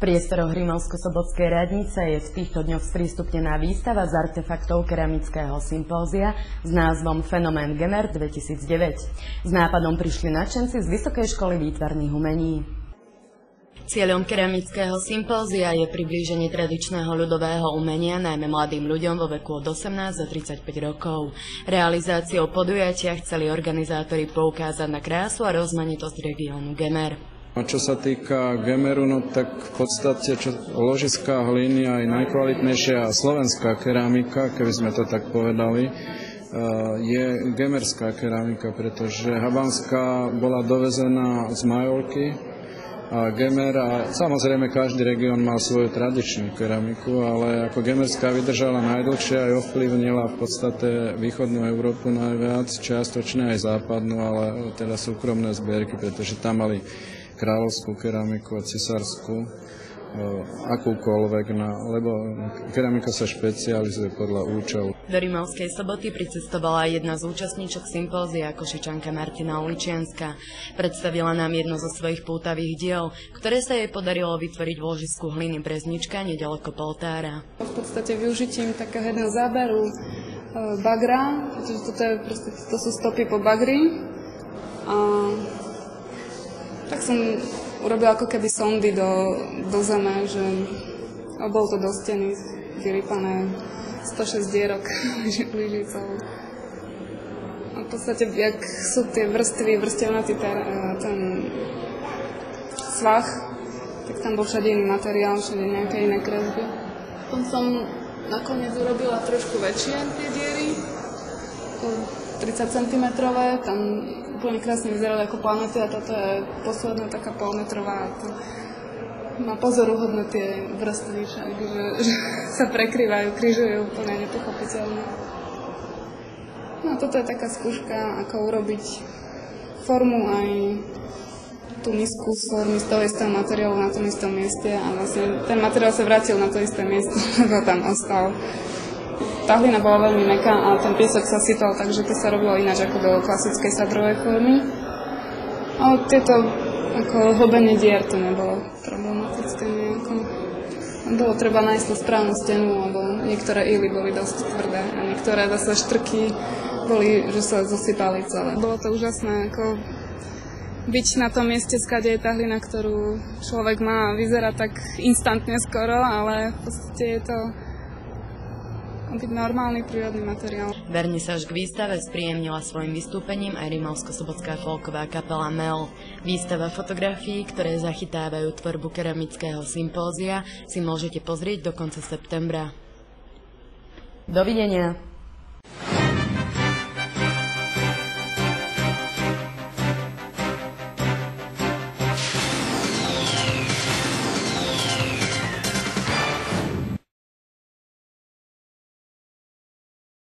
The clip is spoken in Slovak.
priestoroch Rimavsko-Sobotskej radnice je v týchto dňoch sprístupnená výstava z artefaktov keramického sympózia s názvom Fenomén Gemer 2009. S nápadom prišli nadšenci z Vysokej školy výtvarných umení. Cieľom keramického sympózia je priblíženie tradičného ľudového umenia najmä mladým ľuďom vo veku od 18 do 35 rokov. Realizáciou podujatia chceli organizátori poukázať na krásu a rozmanitosť regiónu Gemer. Čo sa týka Gemeru, no tak v podstate ložiská hliny aj najkvalitnejšia slovenská keramika, keby sme to tak povedali, je gemerská keramika, pretože habanská bola dovezená z Majolky a Gemer, a samozrejme každý región mal svoju tradičnú keramiku, ale ako gemerská vydržala najdlhšie a ovplyvnila v podstate východnú Európu najviac, čiastočne aj západnú, ale teda súkromné zbierky, pretože tam mali kráľovskú keramiku a cisárskú, akúkoľvek, lebo keramika sa špecializuje podľa účelu. Do Rimavskej Soboty pricestovala jedna z účastníčok sympózia, Košičanka Martina Uličianska. Predstavila nám jedno zo svojich pútavých diel, ktoré sa jej podarilo vytvoriť v ložisku hliny Breznička nedaleko Poltára. V podstate využitím takého jedného záberu bagra, pretože to sú stopy po bagri. Tak som urobila ako keby sondy do zeme, že bolo to do steny vyrypané 106 dierok lyžicou. A v podstate, jak sú tie vrstvy, vrstevnatý ten svah, tak tam bol všade iný materiál, všade nejaké iné kresby. Potom som nakoniec urobila trošku väčšie tie diery, 30 cm, tam úplne krásne vyzerali ako planety a toto je posledná taká polmetrová. Má pozoruhodné tie vrstvy však, že sa prekrývajú, križujú úplne nepochopiteľne. No a toto je taká skúška, ako urobiť formu aj tú misku z formy z toho istého materiálu na tom istom mieste a vlastne ten materiál sa vrátil na to isté miesto, lebo tam ostal. Tá hlina bola veľmi mäkká a ten piesok sa sypal, takže to sa robilo ináč ako do klasickej sadrovej formy. Ale tieto ako hlbenie dier to nebolo problematické nejako. Bolo treba nájsť tú správnu stenu, lebo niektoré ily boli dosť tvrdé a niektoré zase štrky boli, že sa zosypali celé. Bolo to úžasné, ako byť na tom mieste, skade je tá hlina, ktorú človek má, vyzerá tak instantne skoro, ale v podstate je to byť normálny prírodný materiál. Vernisáž k výstave spríjemnila svojim vystúpením aj Rimavsko-Sobotská folková kapela MEL. Výstava fotografií, ktoré zachytávajú tvorbu keramického sympózia, si môžete pozrieť do konca septembra. Dovidenia.